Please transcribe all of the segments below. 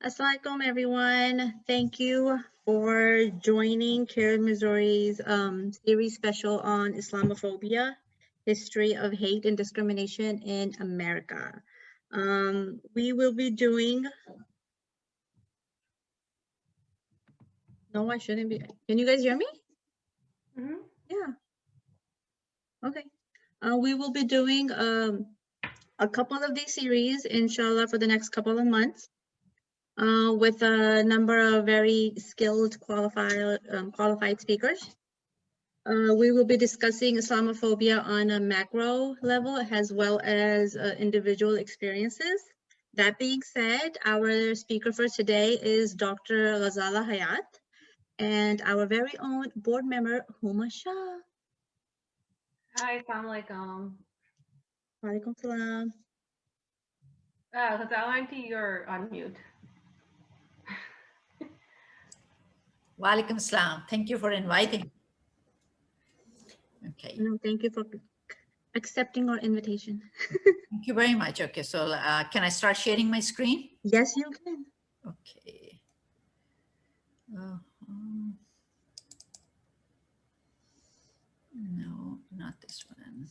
Assalamualaikum, everyone. Thank you for joining Care Missouri's series special on Islamophobia, History of Hate and Discrimination in America. We will be doing, no, I shouldn't be. Can you guys hear me? Mm-hmm. Yeah. Okay. We will be doing a couple of these series, inshallah, for the next couple of months. With a number of very skilled, qualified speakers. We will be discussing Islamophobia on a macro level as well as individual experiences. That being said, our speaker for today is Dr. Ghazala Hayat and our very own board member, Huma Shah. Hi, Assalamualaikum. Walaikum salam. Ghazala auntie, you're on mute. Walaikum salam. Thank you for inviting. Okay. No, thank you for accepting our invitation. Thank you very much. Okay, so can I start sharing my screen? Yes, you can. Okay. No, not this one.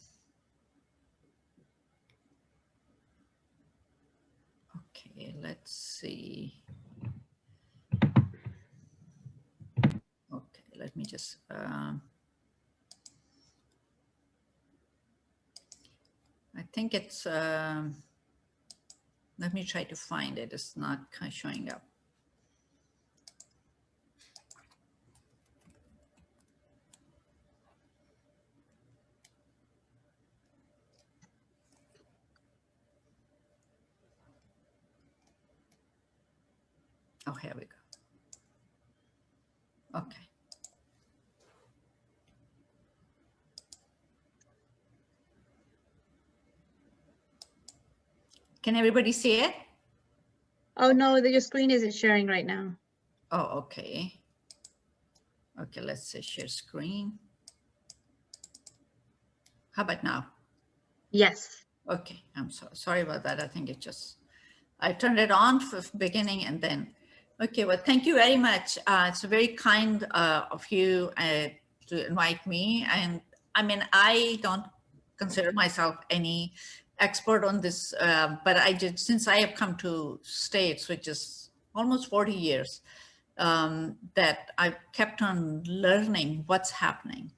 Okay, let's see. Okay, let me just I think it's let me try to find it. It's not showing up. Oh, here we go. Okay. Can everybody see it? Oh, no, your screen isn't sharing right now. Oh, okay. Okay, let's say share screen. How about now? Yes. Okay, I'm sorry about that. I think it just, I turned it on for beginning and then, okay, well, thank you very much. It's very kind of you to invite me. And I mean, I don't consider myself any expert on this, but I did, since I have come to States, which is almost 40 years, that I've kept on learning what's happening.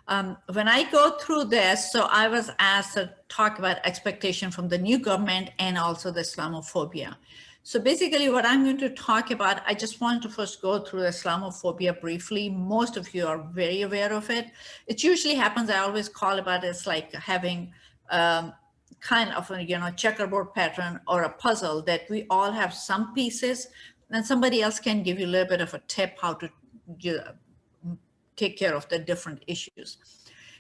When I go through this, so I was asked to talk about expectation from the new government and also the Islamophobia. So basically what I'm going to talk about, I just want to first go through Islamophobia briefly. Most of you are very aware of it. It usually happens, I always call about it's like having kind of a checkerboard pattern or a puzzle that we all have some pieces, and somebody else can give you a little bit of a tip how to take care of the different issues.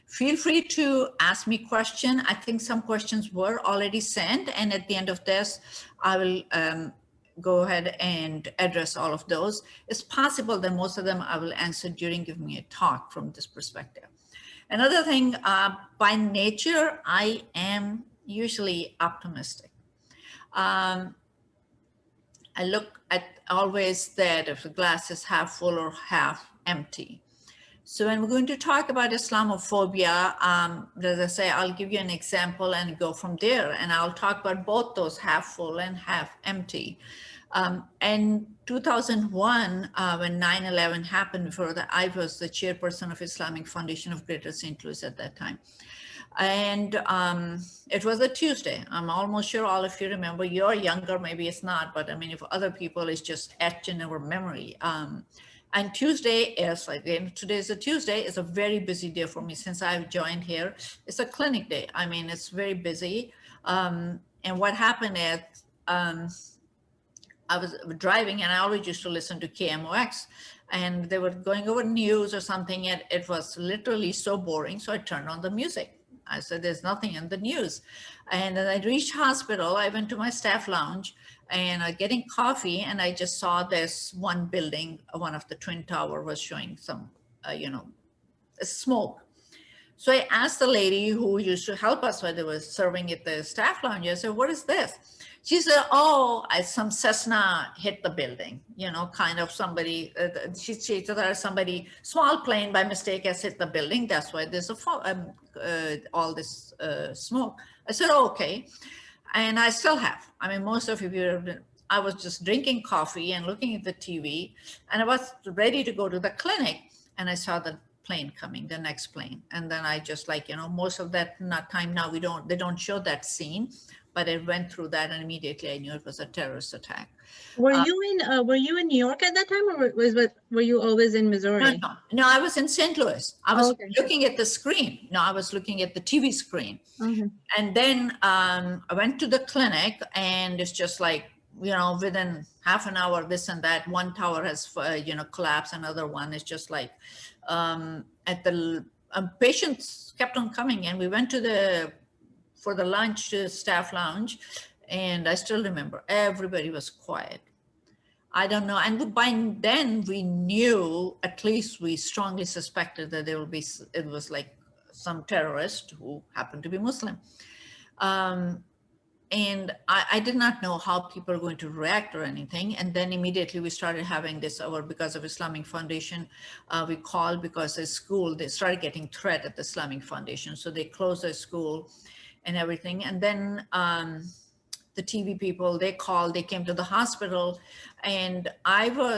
Feel free to ask me questions. I think some questions were already sent, and at the end of this, I will go ahead and address all of those. It's possible that most of them I will answer during giving me a talk from this perspective. Another thing, by nature, I am usually optimistic. I look at always that if the glass is half full or half empty. So when we're going to talk about Islamophobia, as I say, I'll give you an example and go from there. And I'll talk about both those half full and half empty. In 2001, when 9/11 happened, I was the chairperson of Islamic Foundation of Greater St. Louis at that time. And it was a Tuesday. I'm almost sure all of you remember. You're younger, maybe it's not, but I mean, if other people, it's just etched in our memory. And Tuesday is like, today is a Tuesday, is a very busy day for me since I've joined here. It's a clinic day. I mean, it's very busy. And what happened is I was driving and I always used to listen to KMOX and they were going over news or something and it was literally so boring. So I turned on the music. I said, there's nothing in the news. And then I reached hospital. I went to my staff lounge and getting coffee. And I just saw this one building, one of the Twin Tower was showing some, smoke. So I asked the lady who used to help us when they were serving at the staff lounge, I said, what is this? She said, oh, some Cessna hit the building, you know, kind of somebody, she said somebody, small plane by mistake has hit the building. That's why there's all this smoke. I said, oh, okay. And I still have. I mean, most of you, I was just drinking coffee and looking at the TV, and I was ready to go to the clinic, and I saw the plane coming, the next plane. And then I just like, you know, most of that time now they don't show that scene, but it went through that, and immediately I knew it was a terrorist attack. Were you in New York at that time, or were you always in Missouri? No, I was in St. Louis. I was Okay. looking at the screen. No, I was looking at the TV screen. Okay. And then I went to the clinic, and it's just like, you know, within half an hour, this and that, one tower has, you know, collapsed. Another one is just like, at the patients kept on coming, and we went for the lunch staff lounge, and I still remember everybody was quiet. I don't know. And by then we knew, at least we strongly suspected that it was like some terrorist who happened to be Muslim. And I did not know how people were going to react or anything. And then immediately we started having this because of Islamic Foundation. We called because the school, they started getting threat at the Islamic Foundation. So they closed their school and everything. And then the TV people, they called, they came to the hospital. And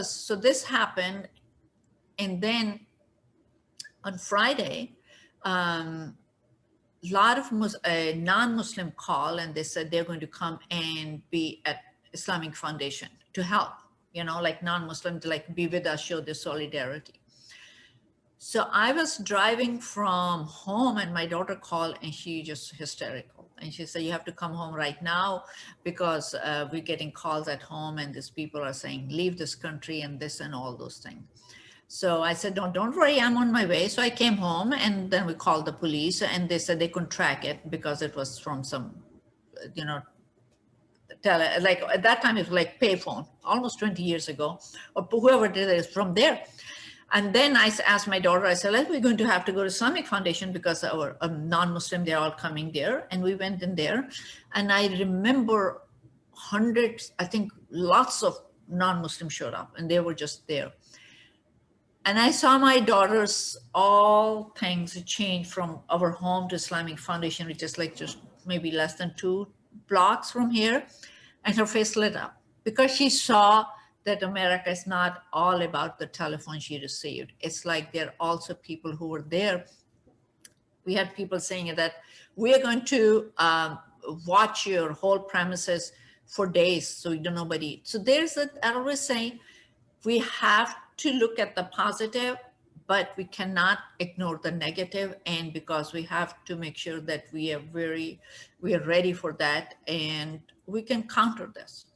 so this happened. And then on Friday, a lot of non-Muslim call, and they said they're going to come and be at Islamic Foundation to help, you know, like non-Muslim to like be with us, show their solidarity. So I was driving from home, and my daughter called, and she just hysterical. And she said, you have to come home right now, because we're getting calls at home, and these people are saying, leave this country and this and all those things. So I said, don't worry, I'm on my way. So I came home, and then we called the police, and they said they couldn't track it because it was from some, you know, like at that time it was like payphone, almost 20 years ago, or whoever did it is from there. And then I asked my daughter, I said, we're going to have to go to Islamic Foundation because our non-Muslim, they're all coming there. And we went in there, and I remember hundreds, I think lots of non-Muslim showed up, and they were just there. And I saw my daughter's all things change from our home to Islamic Foundation, which is like just maybe less than 2 blocks from here. And her face lit up because she saw that America is not all about the telephone she received. It's like there are also people who were there. We had people saying that we are going to watch your whole premises for days, so nobody. So I always say, we have to look at the positive, but we cannot ignore the negative. And because we have to make sure that we are ready for that, and we can counter this.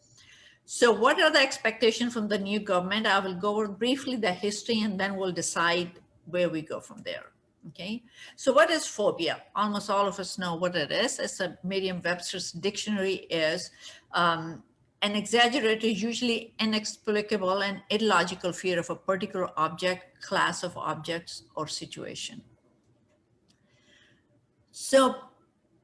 So what are the expectations from the new government? I will go over briefly the history, and then we'll decide where we go from there. Okay, so what is phobia? Almost all of us know what it is. It's a Merriam-Webster's dictionary is an exaggerated, usually inexplicable and illogical fear of a particular object, class of objects, or situation. So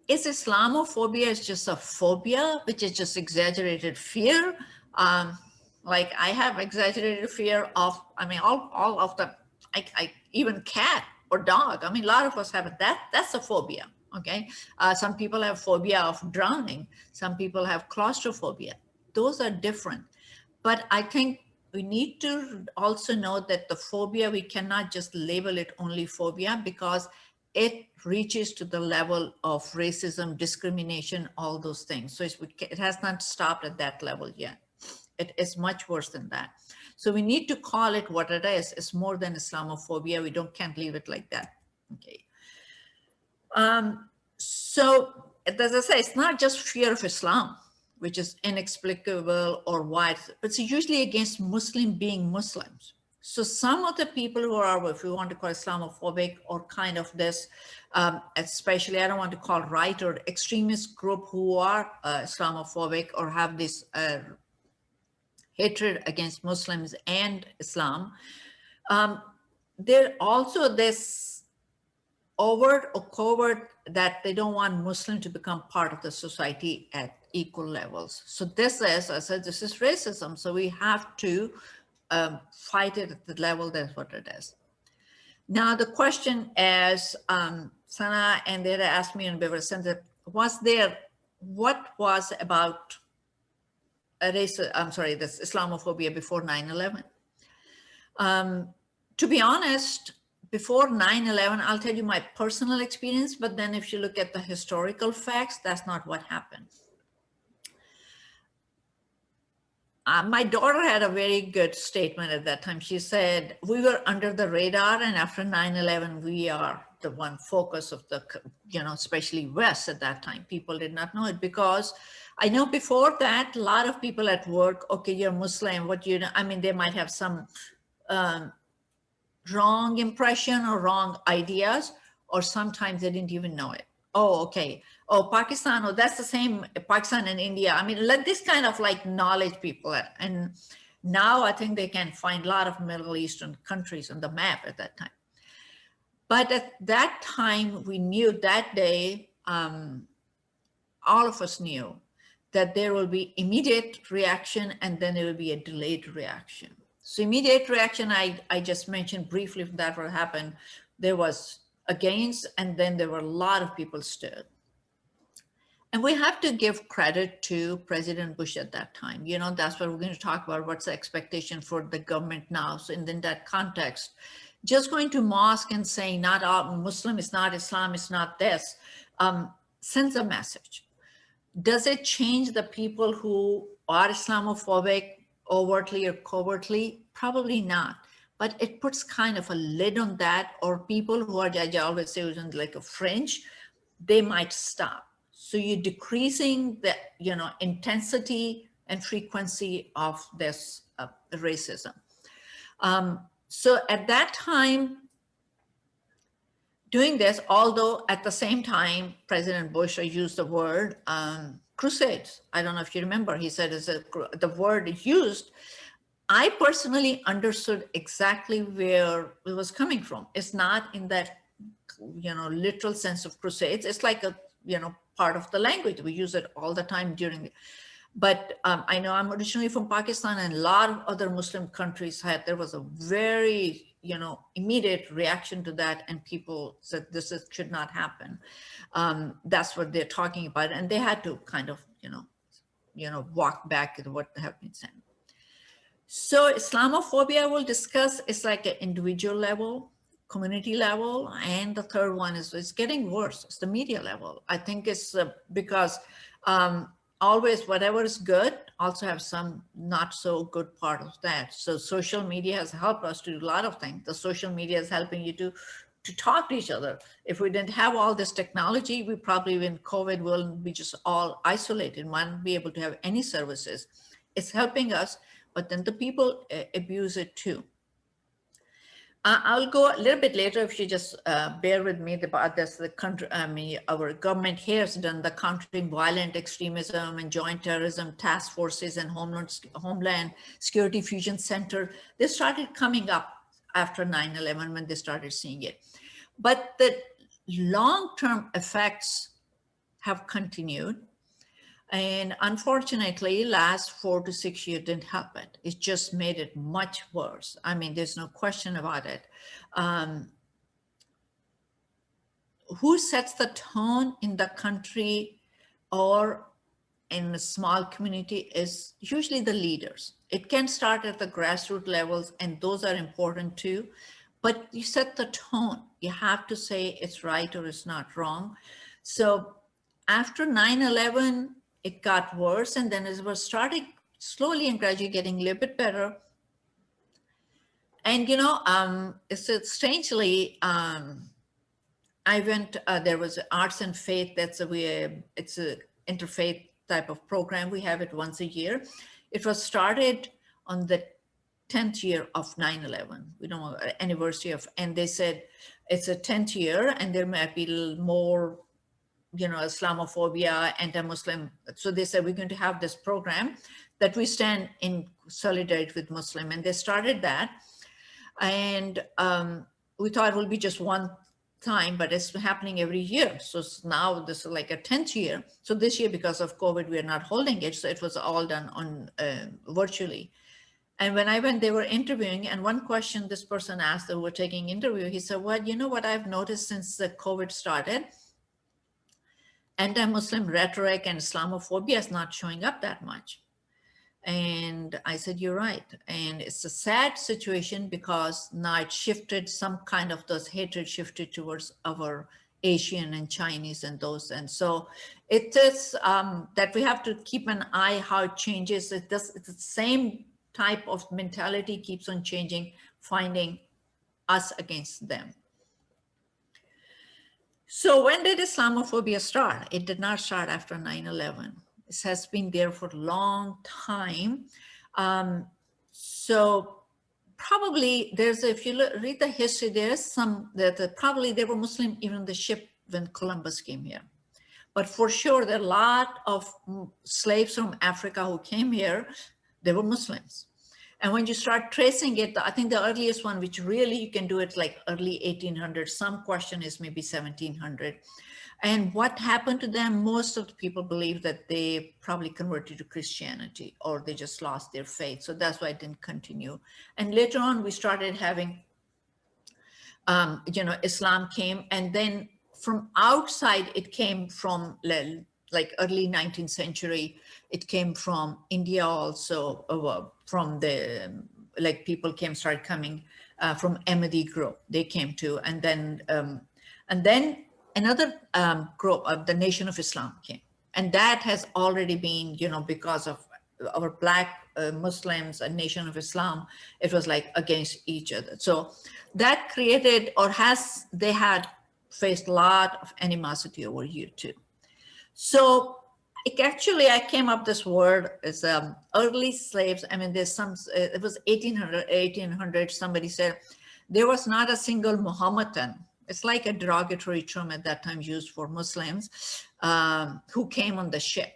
is Islamophobia just a phobia, which is just exaggerated fear? Like I have exaggerated fear of, I mean, all of the, even cat or dog. I mean, a lot of us have it. That's a phobia, okay? Some people have phobia of drowning. Some people have claustrophobia. Those are different. But I think we need to also know that the phobia, we cannot just label it only phobia, because it reaches to the level of racism, discrimination, all those things. So it has not stopped at that level yet. It is much worse than that. So we need to call it what it is. It's more than Islamophobia. We can't leave it like that. Okay. So as I say, it's not just fear of Islam, which is inexplicable or wide, but it's usually against Muslim being Muslims. So some of the people who are, if we want to call Islamophobic or kind of this, especially, I don't want to call right or extremist group who are Islamophobic or have this hatred against Muslims and Islam. There also this overt or covert that they don't want Muslim to become part of the society at equal levels. So this is, I said, this is racism. So we have to fight it at the level that's what it is. Now the question is, Sana and Dara asked me in Beaver Center, what was about this Islamophobia before 9/11? To be honest, before 9/11, I'll tell you my personal experience, but then if you look at the historical facts, that's not what happened. My daughter had a very good statement at that time. She said, we were under the radar, and after 9/11, we are the one focus of the, especially West at that time. People did not know it because I know before that, a lot of people at work, okay, you're Muslim, they might have some wrong impression or wrong ideas, or sometimes they didn't even know it. Oh, okay. Oh, Pakistan. Oh, that's the same Pakistan and India. Let this kind of like knowledge people. And now I think they can find a lot of Middle Eastern countries on the map at that time. But at that time, we knew that day, all of us knew that there will be immediate reaction and then there will be a delayed reaction. So immediate reaction, I just mentioned briefly that will happen. There was against, and then there were a lot of people stood. And we have to give credit to President Bush at that time. That's what we're going to talk about. What's the expectation for the government now? So in that context, just going to mosque and saying not all Muslim, it's not Islam, it's not this, sends a message. Does it change the people who are Islamophobic overtly or covertly? Probably not. But it puts kind of a lid on that, or people who are, I always say, like a fringe, they might stop. So you're decreasing the, intensity and frequency of this racism. So at that time, doing this, although at the same time, President Bush used the word crusades. I don't know if you remember, he said the word used. I personally understood exactly where it was coming from. It's not in that, literal sense of crusades. It's like a, part of the language. We use it all the time but I know I'm originally from Pakistan, and a lot of other Muslim countries there was a very, immediate reaction to that, and people said should not happen. That's what they're talking about. And they had to kind of, walk back to what have been said. So Islamophobia we'll discuss is like an individual level, community level, and the third one is it's getting worse. It's the media level. I think it's because always whatever is good also have some not so good part of that. So social media has helped us to do a lot of things. The social media is helping you to talk to each other. If we didn't have all this technology, we probably when COVID will be just all isolated, won't be able to have any services. It's helping us, but then the people abuse it too. I'll go a little bit later if you just bear with me about this. The country, our government here has done the Countering Violent Extremism and Joint Terrorism Task Forces and Homeland Security Fusion Center. They started coming up after 9/11 when they started seeing it. But the long-term effects have continued. And unfortunately, last 4 to 6 years didn't help it. It just made it much worse. There's no question about it. Who sets the tone in the country or in a small community is usually the leaders. It can start at the grassroots levels, and those are important too. But you set the tone. You have to say it's right or it's not wrong. So after 9/11, it got worse, and then it was starting slowly and gradually getting a little bit better. And it's strangely, I went. There was arts and faith. It's a interfaith type of program. We have it once a year. It was started on the 10th year of 9/11. We don't know anniversary of, and they said it's a 10th year, and there might be a little more, Islamophobia, anti-Muslim. So they said, we're going to have this program that we stand in solidarity with Muslim. And they started that. And we thought it will be just one time, but it's happening every year. So now this is like a 10th year. So this year, because of COVID, we are not holding it. So it was all done on virtually. And when I went, they were interviewing, and one question this person asked that were taking interview, he said, well, you know what I've noticed since the COVID started? Anti-Muslim rhetoric and Islamophobia is not showing up that much. And I said, you're right. And it's a sad situation because now it shifted, some kind of those hatred shifted towards our Asian and Chinese and those. And so it is that we have to keep an eye how it changes. It's the same type of mentality keeps on changing, finding us against them. So when did Islamophobia start? It did not start after 9/11. It has been there for a long time. So probably there's, if you read the history, there's some that probably there were Muslim even on the ship when Columbus came here. But for sure, there are a lot of slaves from Africa who came here, they were Muslims. And when you start tracing it, I think the earliest one, which really you can do it like early 1800s, some question is maybe 1700. And what happened to them? Most of the people believe that they probably converted to Christianity or they just lost their faith. So that's why it didn't continue. And later on, we started having, Islam came, and then from outside, it came from like early 19th century. It came from India also, from the, like people started coming from Ahmadi group, they came to, and then another group of the Nation of Islam came. And that has already been, because of our Black Muslims and Nation of Islam, it was like against each other. So that created, they had faced a lot of animosity over here too. So I came up this word is early slaves. I mean, there's some, it was 1800, somebody said, there was not a single Mohammedan. It's like a derogatory term at that time used for Muslims who came on the ship.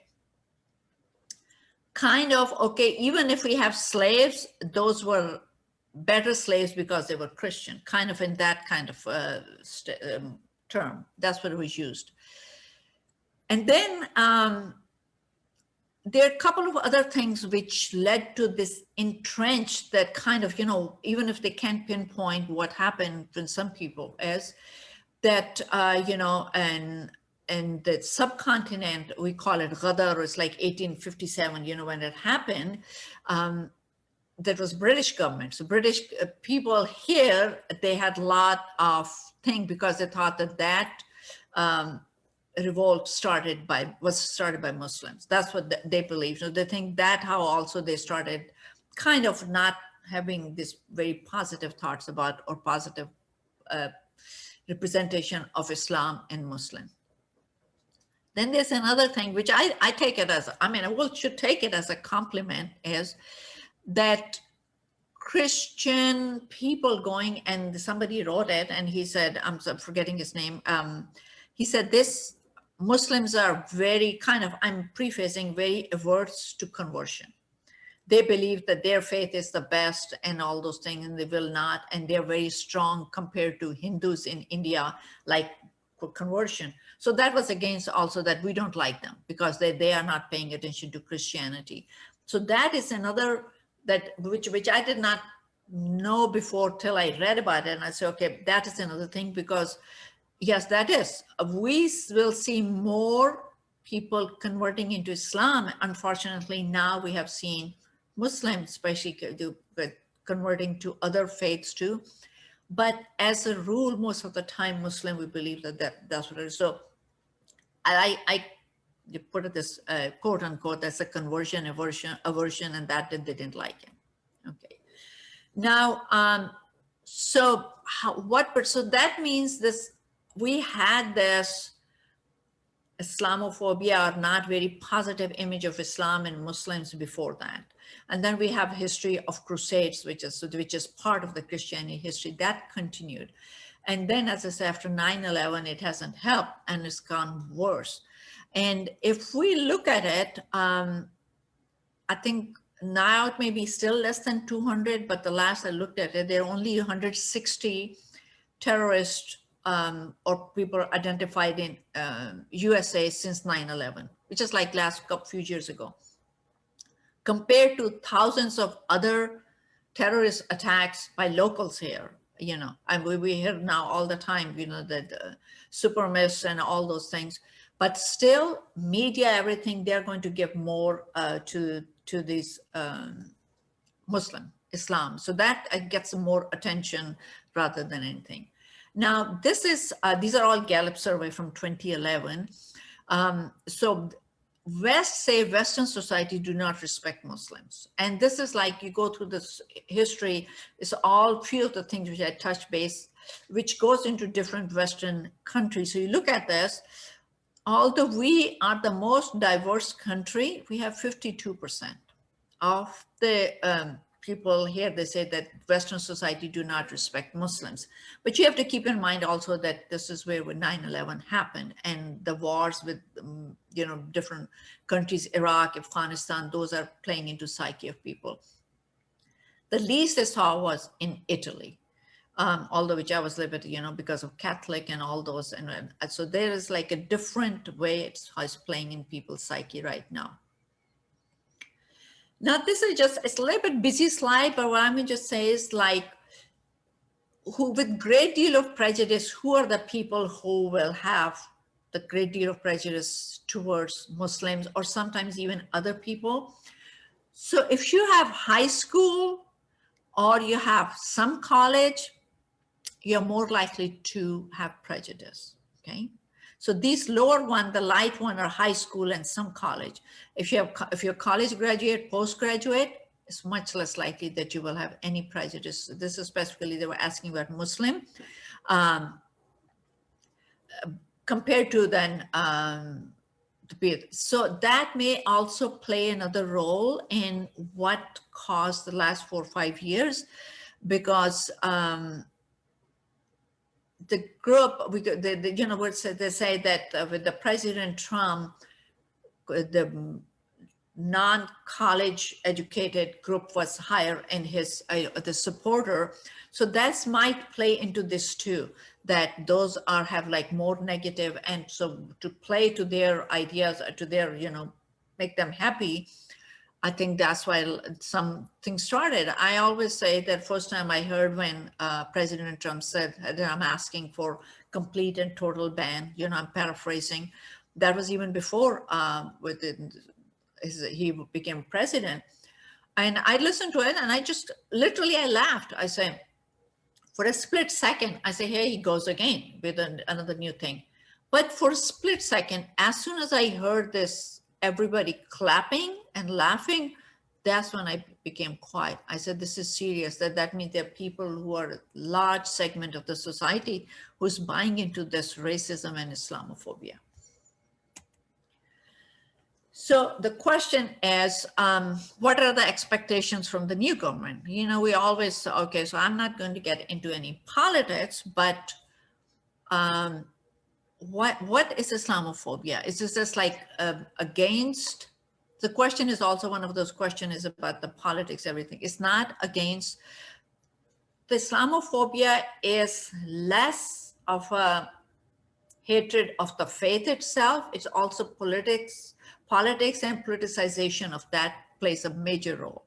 Kind of, okay, even if we have slaves, those were better slaves because they were Christian, kind of in that kind of term. That's what it was used. And then there are a couple of other things which led to this entrenched that kind of, even if they can't pinpoint what happened to some people, is that, and the subcontinent, we call it Ghadar, it's like 1857, when it happened, that was British government. So British people here, they had a lot of things because they thought that revolt was started by Muslims. That's what they believe. So they think that how also they started kind of not having this very positive thoughts about or positive representation of Islam and Muslim. Then there's another thing which I take it as, should take it as a compliment, is that Christian people going, and somebody wrote it and he said, I'm forgetting his name. He said this, Muslims are very I'm prefacing, very averse to conversion. They believe that their faith is the best and all those things, and they will not, and they're very strong compared to Hindus in India, like for conversion. So that was against also that we don't like them because they are not paying attention to Christianity. So that is another which I did not know before till I read about it. And I said, okay, that is another thing, because yes, that is. We will see more people converting into Islam. Unfortunately, now we have seen Muslims, especially converting to other faiths too. But as a rule, most of the time, Muslim, we believe that's what it is. So I put it this quote unquote, that's a conversion, aversion, and that they didn't like it. Okay. Now, so that means this, we had this Islamophobia, or not very positive image of Islam and Muslims before that. And then we have history of crusades, which is part of the Christianity history that continued. And then, as I said, after 9/11, it hasn't helped and it's gone worse. And if we look at it, I think now it may be still less than 200, but the last I looked at it, there are only 160 terrorist or people identified in USA since 9/11, which is like last couple few years ago, compared to thousands of other terrorist attacks by locals here. You know, and we hear now all the time, you know, that super myths and all those things, but still media, everything, they're going to give more to these Muslim Islam. So that gets more attention rather than anything. Now, this is, these are all Gallup survey from 2011. So Western society do not respect Muslims. And this is like, you go through this history, it's all few of the things which I touched base, which goes into different Western countries. So you look at this, although we are the most diverse country, we have 52% of the people here, they say that Western society do not respect Muslims. But you have to keep in mind also that this is where 9/11 happened, and the wars with, you know, different countries, Iraq, Afghanistan, those are playing into psyche of people. The least I saw was in Italy, although which I was limited, you know, because of Catholic and all those. And so there is like a different way it's playing in people's psyche right now. Now, this is just, it's a little bit busy slide, but what I'm going to just say is like, who with great deal of prejudice, who are the people who will have the great deal of prejudice towards Muslims or sometimes even other people? So if you have high school or you have some college, you're more likely to have prejudice, okay? So these lower one, the light one, are high school and some college. If you're college graduate, postgraduate, it's much less likely that you will have any prejudice. This is specifically, they were asking about Muslim, compared to then so that may also play another role in what caused the last 4 or 5 years, because the group, you know, they say that with the President Trump, the non-college educated group was higher in his, the supporter. So that might play into this too, that those have like more negative, and so to play to their ideas, to their, you know, make them happy. I think that's why some things started. I always say that first time I heard when President Trump said that I'm asking for complete and total ban, you know, I'm paraphrasing, that was even before he became president. And I listened to it and I just literally, I laughed. I said, for a split second, I say, here he goes again with another new thing. But for a split second, as soon as I heard this, everybody clapping and laughing, that's when I became quiet. I said, this is serious. That means there are people who are a large segment of the society who's buying into this racism and Islamophobia. So the question is, what are the expectations from the new government? You know, we always, okay, so I'm not going to get into any politics, but what is Islamophobia? Is this just like against? The question is also one of those questions is about the politics, everything. It's not against. The Islamophobia is less of a hatred of the faith itself. It's also politics and politicization of that plays a major role.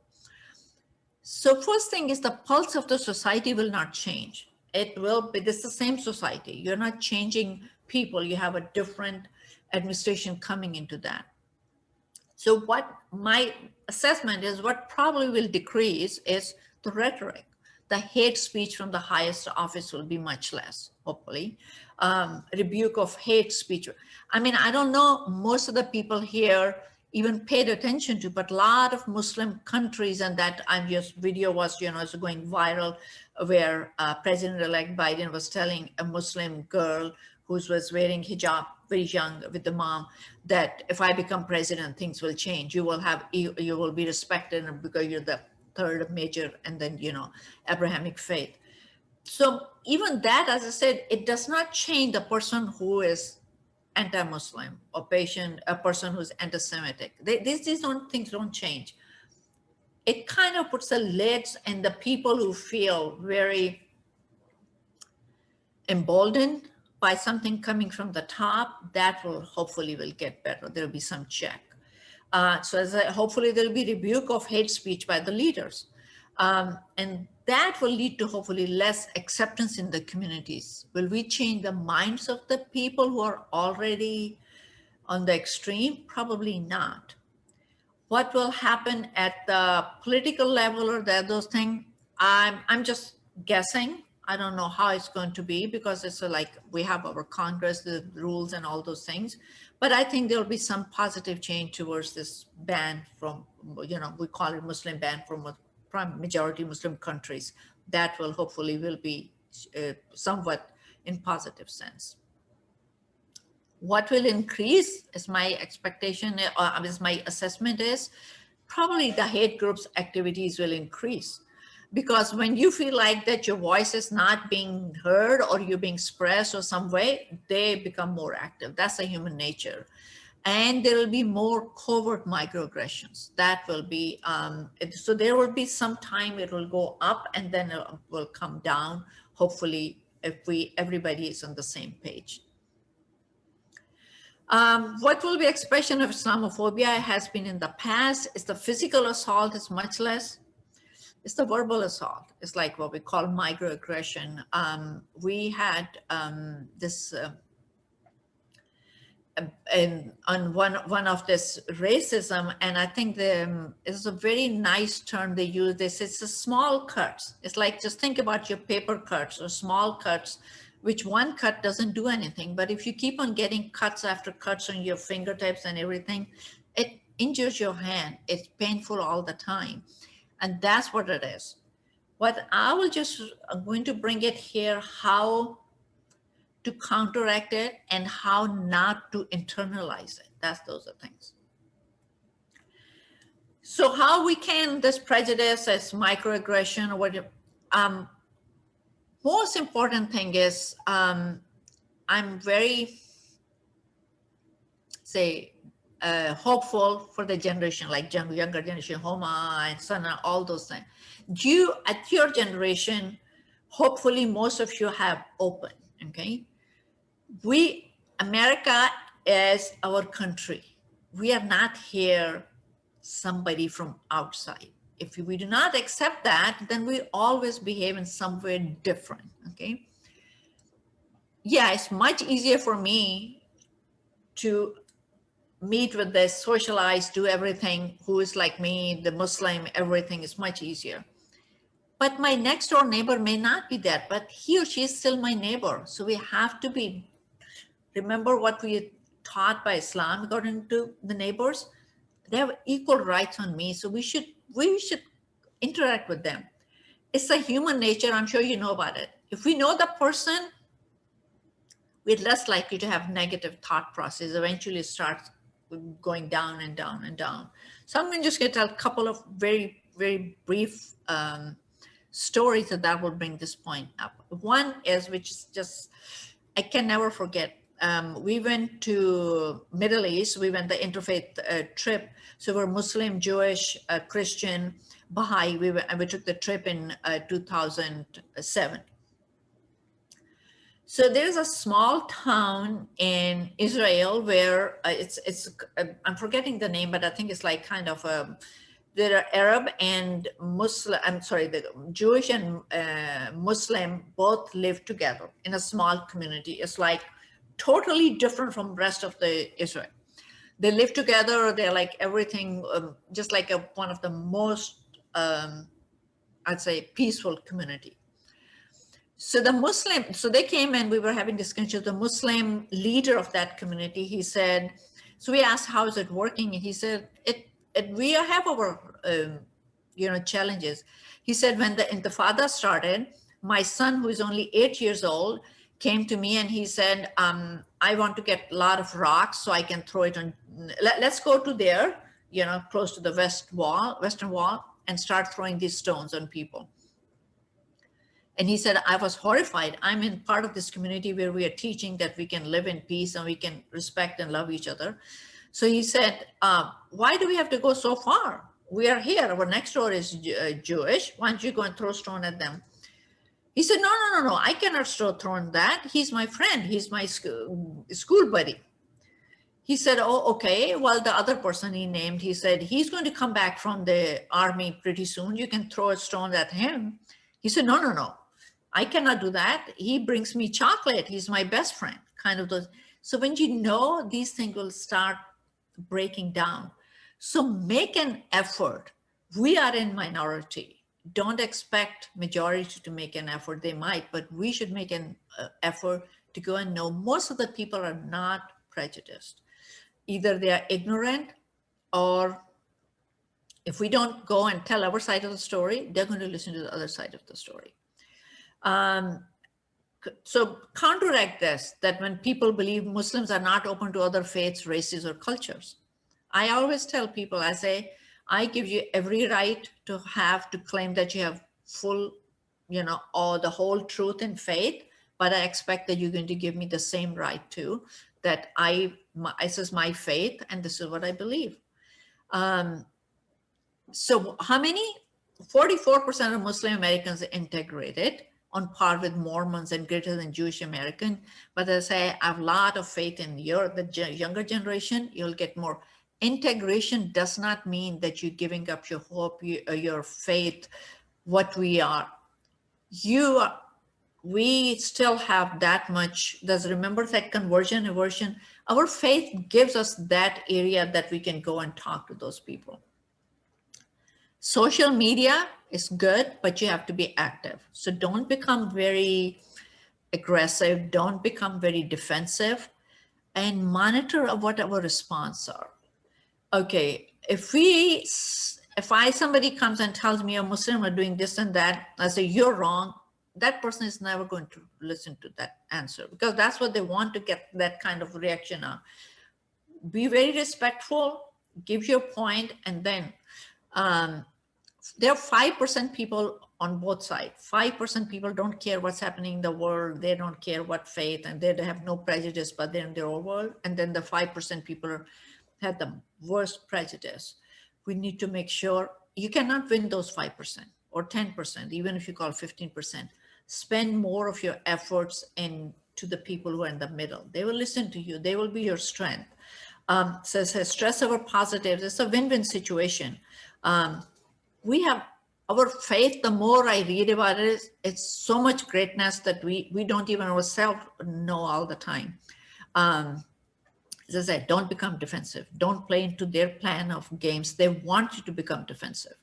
So first thing is the pulse of the society will not change. It will be, this is the same society. You're not changing people. You have a different administration coming into that. So what my assessment is, what probably will decrease is the rhetoric. The hate speech from the highest office will be much less, hopefully. Rebuke of hate speech. I mean, I don't know, most of the people here even paid attention to, but a lot of Muslim countries, and that video was, you know, is going viral, where President-elect Biden was telling a Muslim girl who was wearing hijab, very young, with the mom, that if I become president, things will change. You will be respected because you're the third major, and then, you know, Abrahamic faith. So even that, as I said, it does not change the person who is anti-Muslim or a person who's anti-Semitic. These things don't change. It kind of puts a lid in the people who feel very emboldened by something coming from the top, that will hopefully will get better. There'll be some check. Hopefully there'll be rebuke of hate speech by the leaders. And that will lead to hopefully less acceptance in the communities. Will we change the minds of the people who are already on the extreme? Probably not. What will happen at the political level or those things? I'm just guessing. I don't know how it's going to be because it's like we have our Congress, the rules and all those things. But I think there'll be some positive change towards this ban from, we call it Muslim ban from majority Muslim countries. That will hopefully will be somewhat in positive sense. What will increase is my expectation, is my assessment is probably the hate groups activities will increase. Because when you feel like that your voice is not being heard or you're being expressed or some way, they become more active. That's a human nature. And there will be more covert microaggressions. That will be, so there will be some time it will go up and then it will come down, hopefully, if everybody is on the same page. What will be expression of Islamophobia has been in the past is the physical assault is much less. It's the verbal assault. It's like what we call microaggression. We had this on one of this racism, and I think it's a very nice term they use. This it's a small cuts. It's like just think about your paper cuts or small cuts, which one cut doesn't do anything. But if you keep on getting cuts after cuts on your fingertips and everything, it injures your hand. It's painful all the time. And that's what it is. What I will I'm going to bring it here, how to counteract it and how not to internalize it. Those are things. So how we can, this prejudice as microaggression or whatever, most important thing is I'm very, hopeful for the generation, like younger generation, Homa and Sana, all those things. You, at your generation, hopefully most of you have open, okay? America is our country. We are not here somebody from outside. If we do not accept that, then we always behave in some way different, okay? Yeah, it's much easier for me to meet with this, socialize, do everything, who is like me, the Muslim, everything is much easier. But my next door neighbor may not be that, but he or she is still my neighbor. So we have to remember what we taught by Islam, according to the neighbors, they have equal rights on me. So we should interact with them. It's a human nature. I'm sure you know about it. If we know the person, we're less likely to have negative thought process. Eventually start going down and down and down. So I'm just going to tell a couple of very, very brief stories that will bring this point up. One is, which is just, I can never forget. We went to Middle East. We went the interfaith trip. So we're Muslim, Jewish, Christian, Baha'i. We took the trip in 2007. So there's a small town in Israel where I'm forgetting the name, but I think it's like kind of there are Arab and Muslim, the Jewish and Muslim both live together in a small community. It's like totally different from the rest of the Israel. They live together, they're like everything, just like one of the most, I'd say, peaceful community. So they came and we were having discussions. The Muslim leader of that community, he said, so we asked, how is it working? And he said, we have our, challenges. He said, when the Intifada started, my son, who is only 8 years old, came to me and he said, I want to get a lot of rocks so I can throw it on, let's go to there, close to the western wall and start throwing these stones on people. And he said, I was horrified. I'm in part of this community where we are teaching that we can live in peace and we can respect and love each other. So he said, why do we have to go so far? We are here. Our next door is Jewish. Why don't you go and throw a stone at them? He said, no, I cannot throw in that. He's my friend. He's my school buddy. He said, oh, okay. Well, the other person he named, he said, he's going to come back from the army pretty soon. You can throw a stone at him. He said, no, I cannot do that. He brings me chocolate. He's my best friend, kind of those. So when you know, these things will start breaking down. So make an effort. We are in minority. Don't expect majority to make an effort. They might, but we should make an effort to go and know. Most of the people are not prejudiced. Either they are ignorant, or if we don't go and tell our side of the story, they're going to listen to the other side of the story. So counteract this, that when people believe Muslims are not open to other faiths, races, or cultures. I always tell people, I say, I give you every right to claim that you have full, or the whole truth in faith, but I expect that you're going to give me the same right too, that this is my faith and this is what I believe. So how many? 44% of Muslim Americans are integrated, on par with Mormons and greater than Jewish American. But as I say, I have a lot of faith in the younger generation. You'll get more. Integration does not mean that you're giving up your hope, your faith, what we are. We still have that much. Remember that conversion, aversion? Our faith gives us that area that we can go and talk to those people. Social media is good, but you have to be active. So don't become very aggressive. Don't become very defensive, and monitor what our response are. Okay, if somebody comes and tells me a Muslim are doing this and that, I say, you're wrong. That person is never going to listen to that answer, because that's what they want to get, that kind of reaction on. Be very respectful, give your point, and then there are 5% people on both sides. 5% people don't care what's happening in the world. They don't care what faith, and they have no prejudice, but they're in their own world. And then the 5% people have the worst prejudice. We need to make sure you cannot win those 5% or 10%, even if you call 15%. Spend more of your efforts into the people who are in the middle. They will listen to you. They will be your strength. Says stress over positives. It's a win-win situation. We have our faith. The more I read about it, it's so much greatness that we don't even ourselves know all the time. As I said, don't become defensive. Don't play into their plan of games. They want you to become defensive.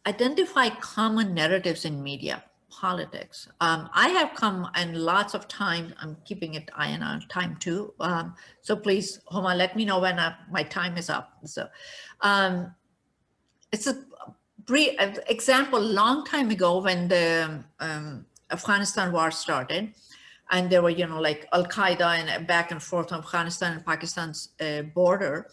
Identify common narratives in media, politics. I have come, and lots of time, I'm keeping it eye on time too. So please, Homa, let me know when my time is up. So it's a brief example. Long time ago, when the Afghanistan war started, and there were, like Al-Qaeda and back and forth on Afghanistan and Pakistan's border,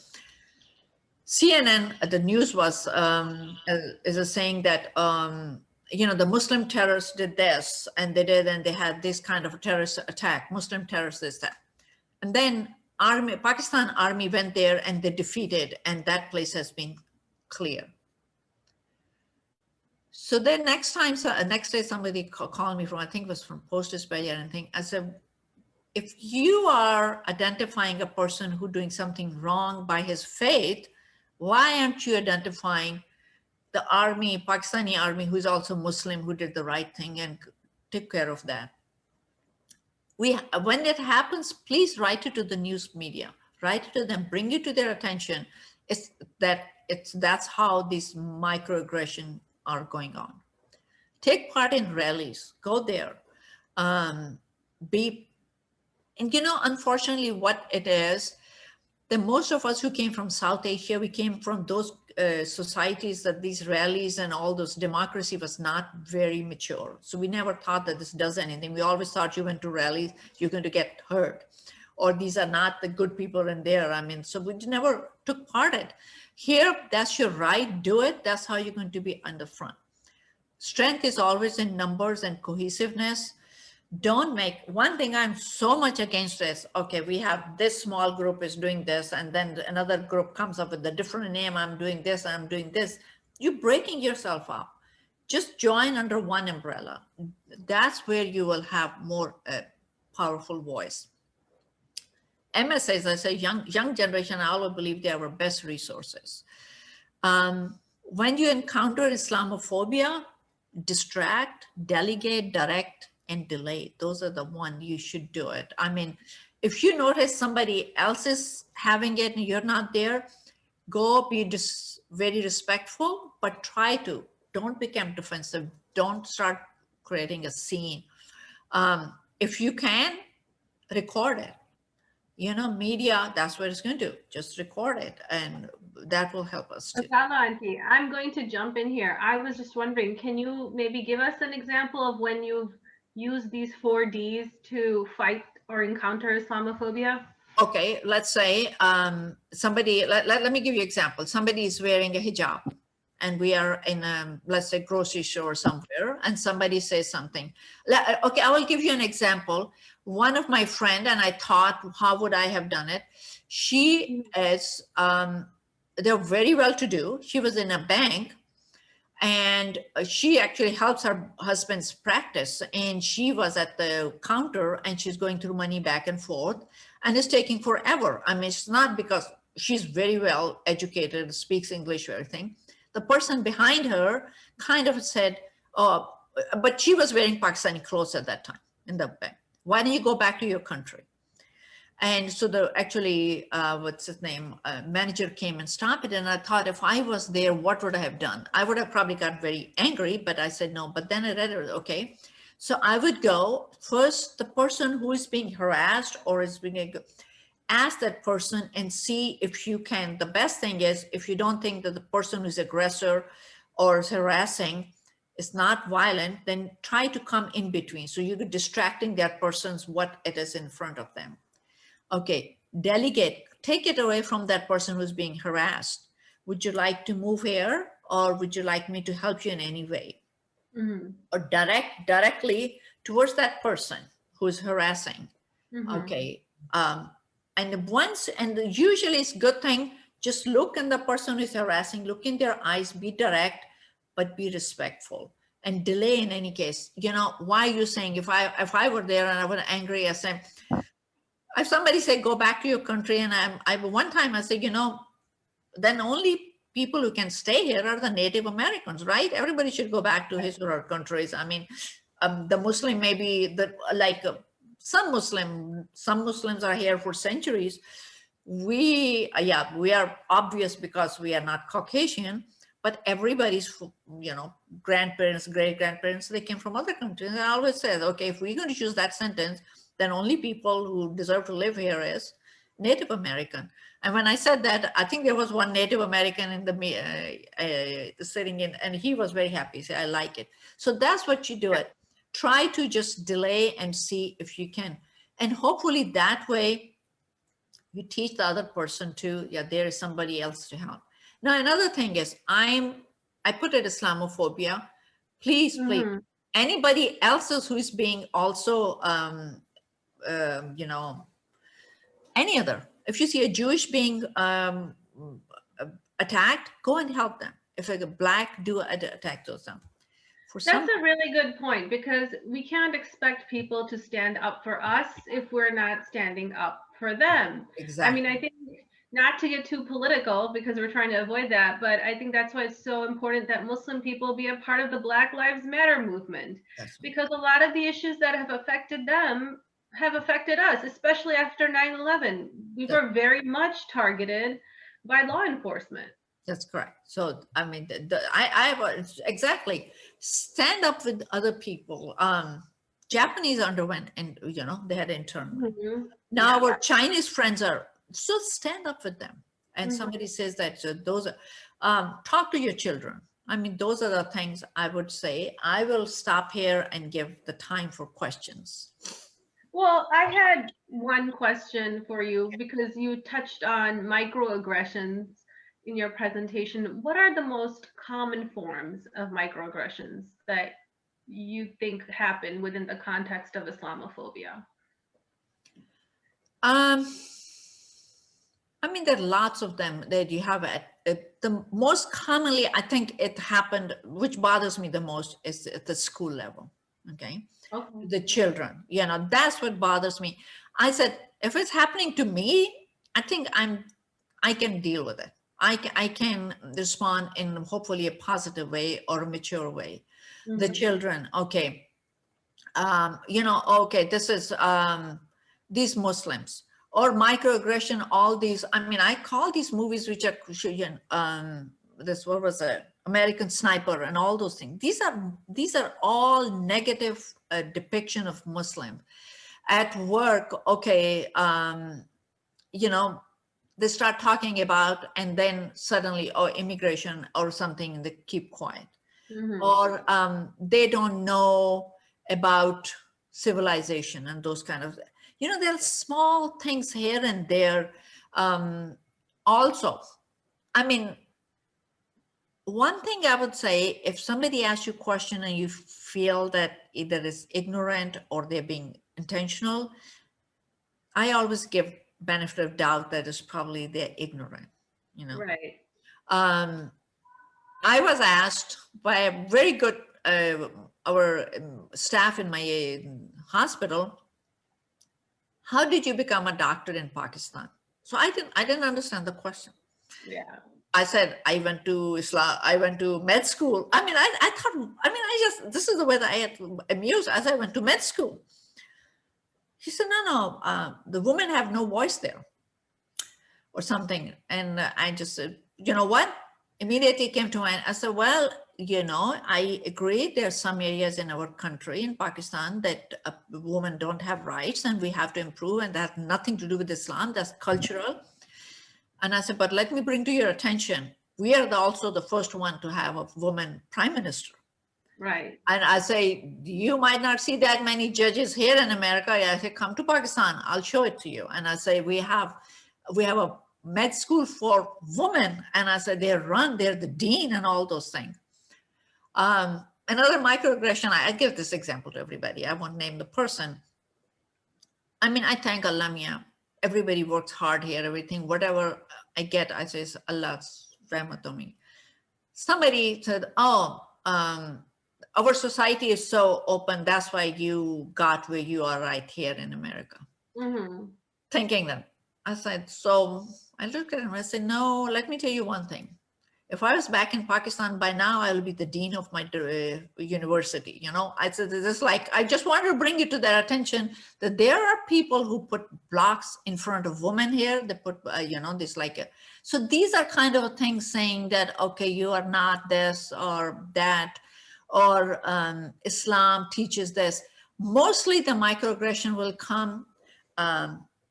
CNN, the news was saying that the Muslim terrorists did this, and they had this kind of a terrorist attack. Muslim terrorists, this, that, and then Pakistan army went there and they defeated, and that place has been clear. So then next day somebody called me from, I think it was from Post-Dispatch, and I think, I said, if you are identifying a person who doing something wrong by his faith, why aren't you identifying the army, Pakistani army, who's also Muslim, who did the right thing and took care of that? When it happens, please write it to the news media, write it to them, bring it to their attention. That's how these microaggressions are going on. Take part in rallies, go there. Unfortunately, what it is, the most of us who came from South Asia, we came from those societies that these rallies and all those democracy was not very mature. So we never thought that this does anything. We always thought you went to rallies, you're going to get hurt, or these are not the good people in there. So we never took part in it. Here, that's your right, do it. That's how you're going to be on the front. Strength is always in numbers and cohesiveness. Don't make, one thing I'm so much against is, okay, we have this small group is doing this, and then another group comes up with a different name, I'm doing this, I'm doing this. You're breaking yourself up. just join under one umbrella. That's where you will have more powerful voice. MSA, as I say, young generation, I always believe they are our best resources. When you encounter Islamophobia, distract, delegate, direct, and delay. Those are the one you should do it. I mean, if you notice somebody else is having it and you're not there, go be very respectful, but try to. Don't become defensive. Don't start creating a scene. If you can, record it. You know, media, that's what it's going to do. Just record it, and that will help us too. Ghazala auntie, I'm going to jump in here. I was just wondering, can you maybe give us an example of when you've used these 4Ds to fight or encounter Islamophobia? Okay, let's say somebody, let me give you an example. Somebody is wearing a hijab and we are in a, let's say, grocery store somewhere, and somebody says something. Okay, I will give you an example. One of my friend, and I thought, how would I have done it? She is, they're very well-to-do. She was in a bank, and she actually helps her husband's practice. And she was at the counter, and she's going through money back and forth, and it's taking forever. I mean, it's not because she's very well educated, speaks English, everything. The person behind her kind of said, oh, but she was wearing Pakistani clothes at that time in the bank. Why don't you go back to your country? And so the actually, what's his name, manager came and stopped it. And I thought, if I was there, what would I have done? I would have probably got very angry, but I said no. But then I read it, okay. So I would go first, the person who is being harassed or is being, ask that person and see if you can. The best thing is, if you don't think that the person who's aggressor or is harassing is not violent, then try to come in between. So you're distracting that person's what it is in front of them. Okay, delegate, take it away from that person who's being harassed. Would you like to move here, or would you like me to help you in any way? Mm-hmm. Or directly towards that person who's harassing. Mm-hmm. Okay. And once, and usually it's a good thing, just look in the person who's harassing, look in their eyes, be direct, but be respectful, and delay in any case. You know, why are you saying, if I were there and I were angry, I say, if somebody say, go back to your country, and one time I said, you know, then only people who can stay here are the Native Americans, right? Everybody should go back to his or her countries. I mean, the Muslim, maybe some Muslims are here for centuries. We are obvious because we are not Caucasian, but everybody's, you know, grandparents, great grandparents, they came from other countries. And I always say, okay, if we're going to use that sentence, then only people who deserve to live here is Native American. And when I said that, I think there was one Native American in the sitting in, and he was very happy. He said, I like it. So that's what you do it. Try to just delay and see if you can. And hopefully that way you teach the other person to, yeah, there is somebody else to help. Now, another thing is, I put it Islamophobia. Please, Mm-hmm. anybody else who is being also, you know, any other. If you see a Jewish being attacked, go and help them. If a black, do attack those them. That's a really good point, because we can't expect people to stand up for us if we're not standing up for them. Exactly. I mean, I think, not to get too political because we're trying to avoid that, but I think that's why it's so important that Muslim people be a part of the Black Lives Matter movement. That's right. Because a lot of the issues that have affected them have affected us, especially after 9/11. We were very much targeted by law enforcement. That's correct. So, I mean, exactly, stand up with other people. Japanese underwent, and you know, they had internment. Mm-hmm. Now our Chinese friends are, so stand up with them. And mm-hmm. somebody says that, so those are, talk to your children. I mean, those are the things I would say. I will stop here and give the time for questions. Well, I had one question for you, because you touched on microaggressions in your presentation. What are the most common forms of microaggressions that you think happen within the context of Islamophobia? I mean, there are lots of them that you have the most commonly, I think it happened, which bothers me the most, is at the school level. Okay. Okay. The children, you know, that's what bothers me. I said, if it's happening to me, I think I can deal with it. I can respond in hopefully a positive way or a mature way. The children, okay, you know, okay, this is these Muslims or microaggression, all these. I mean, I call these movies which are this, what was it, American Sniper and all those things. These are all negative depiction of Muslim. At work, okay, you know, they start talking about, and then suddenly, oh, immigration or something, they keep quiet. Or they don't know about civilization and those kind of, you know, there are small things here and there. Also, I mean, one thing I would say, if somebody asks you a question and you feel that either it's ignorant or they're being intentional, I always give benefit of doubt that it's probably they're ignorant, you know. Right. I was asked by a very good, our staff in my hospital, how did you become a doctor in Pakistan? So I didn't understand the question. Yeah. I said, I went to I went to med school. I mean, I thought, I mean, this is the way that I had amused as I went to med school. He said, no, the women have no voice there or something. And I just said, you know what? Immediately came to mind. I said, well, you know, I agree. There are some areas in our country, in Pakistan, that women don't have rights and we have to improve. And that has nothing to do with Islam. That's cultural. And I said, but let me bring to your attention, we are also the first one to have a woman prime minister. Right. And I say, you might not see that many judges here in America. I say, come to Pakistan, I'll show it to you. And I say, we have a med school for women. And I said, they're the dean and all those things. Another microaggression, I give this example to everybody. I won't name the person. I mean, I thank Allah, Mia. Everybody works hard here, everything, whatever I get, I say, Allah's rahmat on me. Somebody said, oh, our society is so open. That's why you got where you are right here in America. Thinking that. I said, so I looked at him and I said, no, let me tell you one thing. If I was back in Pakistan by now, I will be the dean of my university. You know, I said, this is like, I just wanted to bring it to their attention that there are people who put blocks in front of women here. They put, you know, this like, so these are kind of things saying that, okay, you are not this or that, or Islam teaches this. Mostly the microaggression will come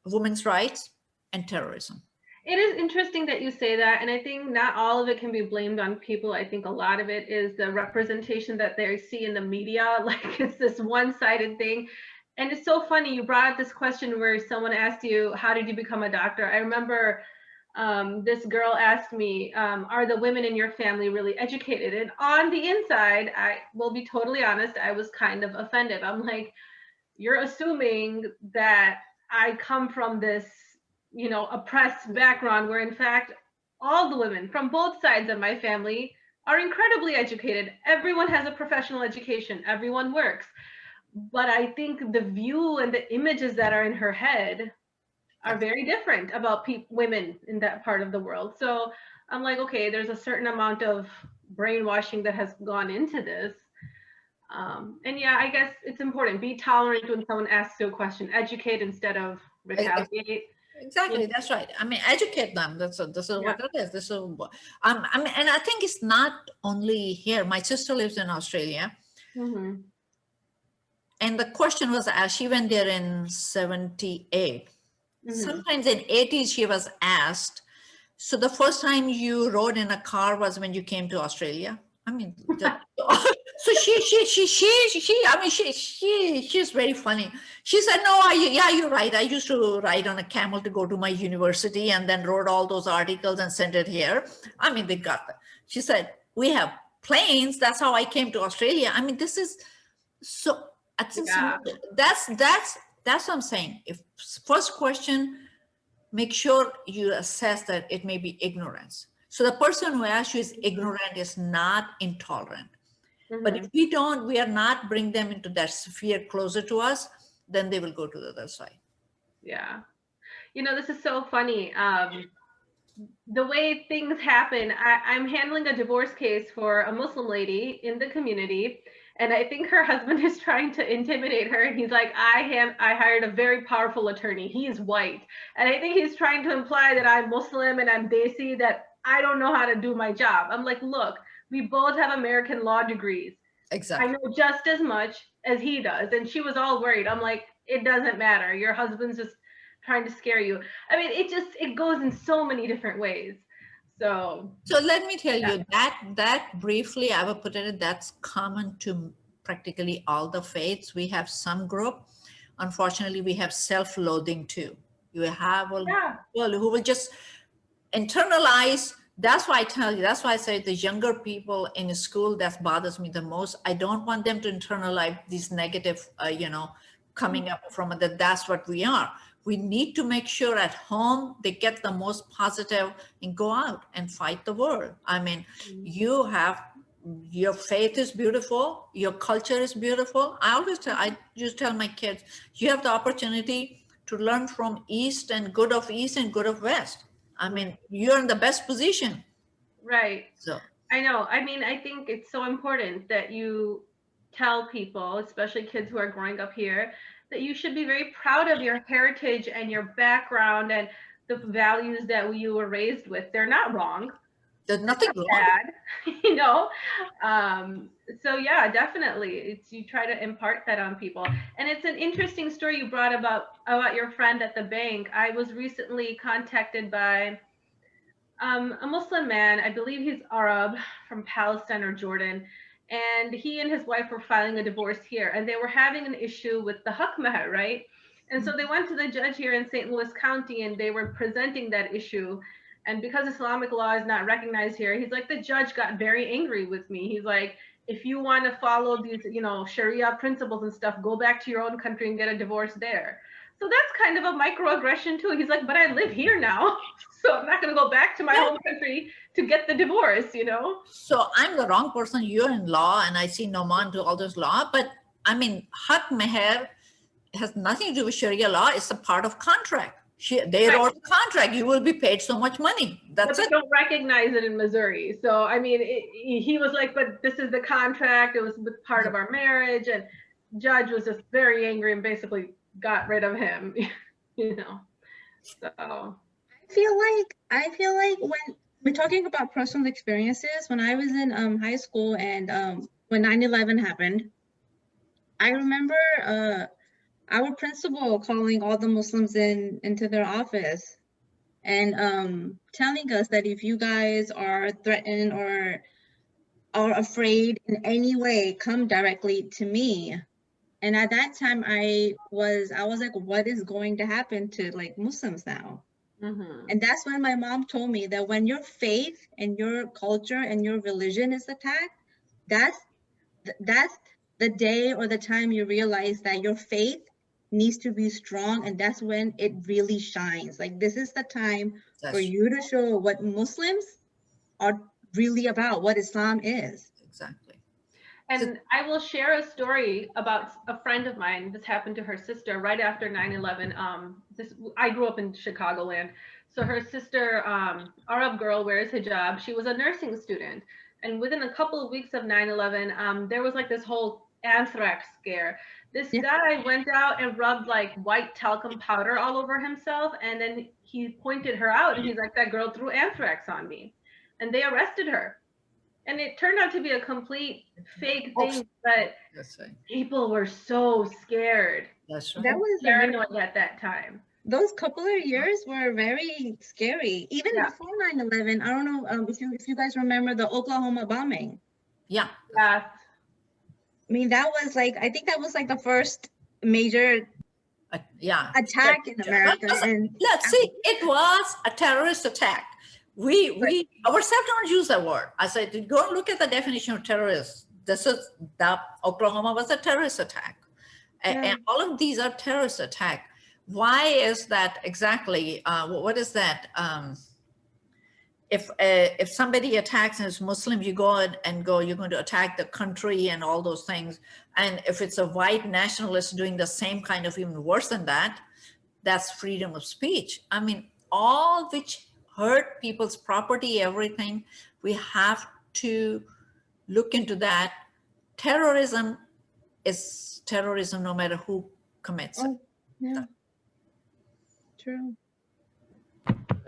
women's rights and terrorism. It is interesting that you say that, and I think not all of it can be blamed on people. I think a lot of it is the representation that they see in the media, like it's this one-sided thing. And it's so funny, you brought up this question where someone asked you, how did you become a doctor? I remember this girl asked me, are the women in your family really educated? And on the inside, I will be totally honest, I was kind of offended. I'm like, you're assuming that I come from this, you know, oppressed background where in fact all the women from both sides of my family are incredibly educated. Everyone has a professional education, everyone works. But I think the view and the images that are in her head are very different about women in that part of the world. So I'm like, okay, there's a certain amount of brainwashing that has gone into this. And yeah, I guess it's important. Be tolerant when someone asks you a question. Educate instead of retaliate. Exactly, that's right. I mean, educate them. This is what it is. This is, I mean, and I think it's not only here. My sister lives in Australia, and the question was asked. She went there in '78. Sometimes in '80s, she was asked. So the first time you rode in a car was when you came to Australia. I mean, so she's very funny. She said, no, yeah, you're right. I used to ride on a camel to go to my university and then wrote all those articles and sent it here. I mean, they got that. She said, we have planes. That's how I came to Australia. I mean, this is so, I think that's what I'm saying. If first question, make sure you assess that it may be ignorance. So the person who asks you is ignorant, is not intolerant. But if we are not bring them into that sphere closer to us, then they will go to the other side. Yeah. You know, this is so funny. The way things happen, I'm handling a divorce case for a Muslim lady in the community. And I think her husband is trying to intimidate her. And he's like, I hired a very powerful attorney. He's white. And I think he's trying to imply that I'm Muslim and I'm Desi, that I don't know how to do my job. I'm like, look, we both have American law degrees. Exactly. I know just as much as he does. And she was all worried. I'm like, it doesn't matter. Your husband's just trying to scare you. I mean, it goes in so many different ways. So let me tell you that briefly, I will put it, that's common to practically all the faiths. We have some group, unfortunately, we have self-loathing too. You have people who will just internalize. That's why I tell you, that's why I say the younger people in school, that bothers me the most. I don't want them to internalize these negative, coming up from that. That's what we are. We need to make sure at home they get the most positive and go out and fight the world. I mean, your faith is beautiful. Your culture is beautiful. I just tell my kids, you have the opportunity to learn from East and good of East and good of West. I mean, you're in the best position. Right. So I know. I mean, I think it's so important that you tell people, especially kids who are growing up here, that you should be very proud of your heritage and your background and the values that you were raised with. They're not wrong. There's nothing wrong. Bad, So yeah, definitely. You try to impart that on people. And it's an interesting story you brought about your friend at the bank. I was recently contacted by a Muslim man. I believe he's Arab, from Palestine or Jordan. And he and his wife were filing a divorce here, and they were having an issue with the haq mahar, right? And so they went to the judge here in St. Louis County, and they were presenting that issue. And because Islamic law is not recognized here, he's like, the judge got very angry with me. He's like, if you want to follow these, Sharia principles and stuff, go back to your own country and get a divorce there. So that's kind of a microaggression too. He's like, but I live here now, so I'm not going to go back to my home country to get the divorce, So I'm the wrong person. You're in law, and I see Noman do all this law. But I mean, haq mahar has nothing to do with Sharia law. It's a part of contract. They wrote a contract. You will be paid so much money. That's it. But they don't recognize it in Missouri. So I mean, he was like, but this is the contract. It was part of our marriage, and judge was just very angry and basically got rid of him. So I feel like when we're talking about personal experiences, when I was in high school and when 9/11 happened, I remember our principal calling all the Muslims into their office and telling us that if you guys are threatened or are afraid in any way, come directly to me. And at that time, I was like, what is going to happen to like Muslims now? Mm-hmm. And that's when my mom told me that when your faith and your culture and your religion is attacked, that's the day or the time you realize that your faith needs to be strong, and that's when it really shines. Like, this is the time for you to show what Muslims are really about, what Islam is. Exactly. And I will share a story about a friend of mine. This happened to her sister right after 9/11. I grew up in Chicagoland. So her sister, Arab girl, wears hijab. She was a nursing student. And within a couple of weeks of 9/11, there was like this whole anthrax scare. This guy went out and rubbed like white talcum powder all over himself. And then he pointed her out and he's like, that girl threw anthrax on me. And they arrested her. And it turned out to be a complete fake thing, but people were so scared. That's right. That was paranoid at that time. Those couple of years were very scary. Even before 9/11, I don't know if you guys remember the Oklahoma bombing. Yeah. Yeah. I mean, that was like, I think that was like the first major attack in America. And let's see, it was a terrorist attack. We ourselves don't use that word. I said, go and look at the definition of terrorist. Oklahoma was a terrorist attack. And all of these are terrorist attack. Why is that exactly? What is that? if somebody attacks and it's Muslim, you go and go, you're going to attack the country and all those things. And if it's a white nationalist doing the same kind of, even worse than that, that's freedom of speech. I mean, all which hurt people's property, everything. We have to look into that. Terrorism is terrorism no matter who commits it. Oh, yeah. True.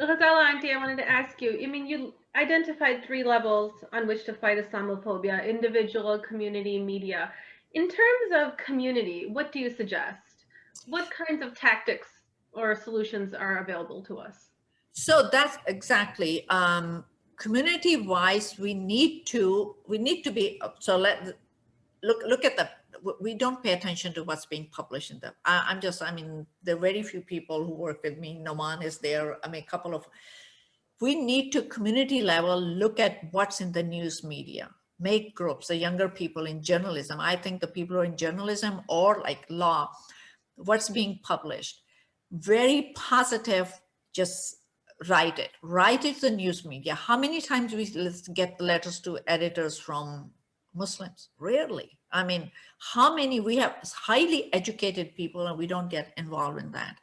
Ghazala, Auntie, I wanted to ask you, I mean, you identified 3 levels on which to fight Islamophobia: individual, community, media. In terms of community, what do you suggest? What kinds of tactics or solutions are available to us? So that's exactly, community wise, we need to be, so look at the, we don't pay attention to what's being published in them. I mean, there are very few people who work with me. Noman is there. I mean, a couple of, we need to community level, look at what's in the news media, make groups, the younger people in journalism. I think the people who are in journalism or like law, what's being published, very positive, just write it to the news media. How many times we get letters to editors from Muslims? Rarely. I mean, how many, we have highly educated people and we don't get involved in that.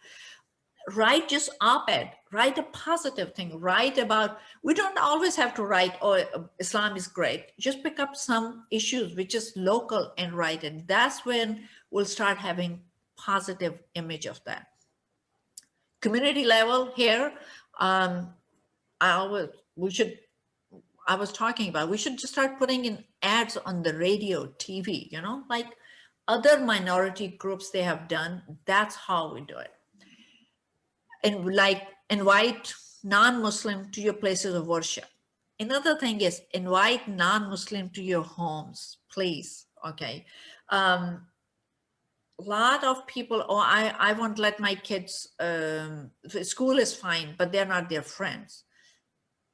Write just op-ed, write a positive thing, write about, we don't always have to write, oh, Islam is great. Just pick up some issues which is local and write it. That's when we'll start having positive image of that. Community level here, I was talking about, we should just start putting in ads on the radio, TV, you know, like other minority groups they have done. That's how we do it. And like invite non-Muslim to your places of worship. Another thing is invite non-Muslim to your homes, please. Okay. A lot of people, oh, I won't let my kids, school is fine, but they're not their friends.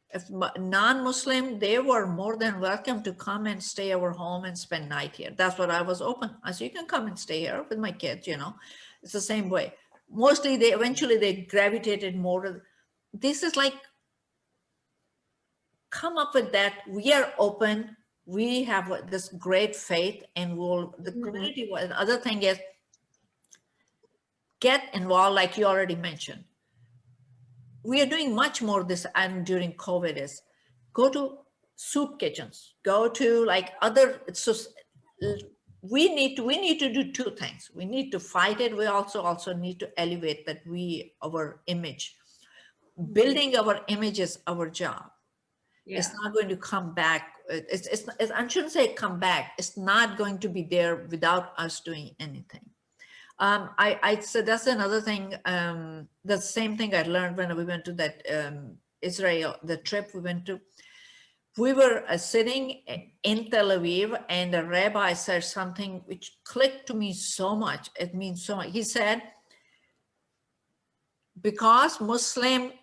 If non-Muslim, they were more than welcome to come and stay our home and spend night here. That's what I was open. I said, you can come and stay here with my kids, you know, it's the same way. Mostly eventually they gravitated more to, this is like, come up with that. We are open. We have this great faith and the community, the other thing is get involved, like you already mentioned. We are doing much more this, and during COVID is go to soup kitchens, go to like other, so we need to do 2 things. We need to fight it. We also need to elevate that our image. Building our image is our job. Yeah. It's not going to come back. I shouldn't say come back. It's not going to be there without us doing anything. I so that's another thing. The same thing I learned when we went to that Israel, the trip we went to. We were sitting in Tel Aviv, and the rabbi said something which clicked to me so much. It means so much. He said, because Muslims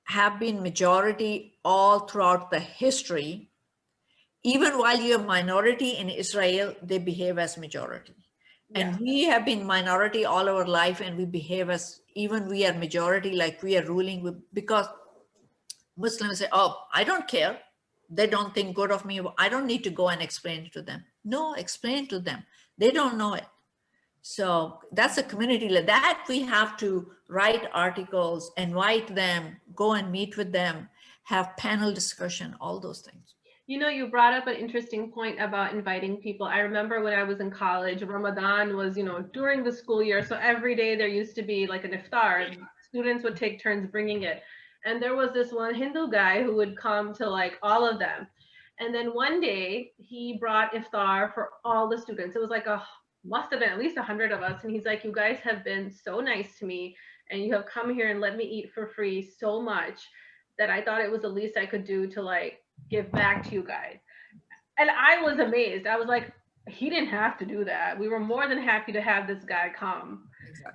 have been majority all throughout the history, even while you're a minority in Israel, they behave as majority. And we have been minority all our life, and we behave as, even we are majority, like we are ruling, because Muslims say, oh, I don't care. They don't think good of me. I don't need to go and explain it to them. No, explain to them. They don't know it. So that's a community that we have to write articles, invite them, go and meet with them, have panel discussion, all those things. You know, you brought up an interesting point about inviting people. I remember when I was in college, Ramadan was, you know, during the school year. So every day there used to be like an iftar. Students would take turns bringing it. And there was this one Hindu guy who would come to like all of them. And then one day he brought iftar for all the students. It was like must have been at least 100 of us. And he's like, you guys have been so nice to me. And you have come here and let me eat for free so much that I thought it was the least I could do to like give back to you guys. And I was amazed. I was like, he didn't have to do that. We were more than happy to have this guy come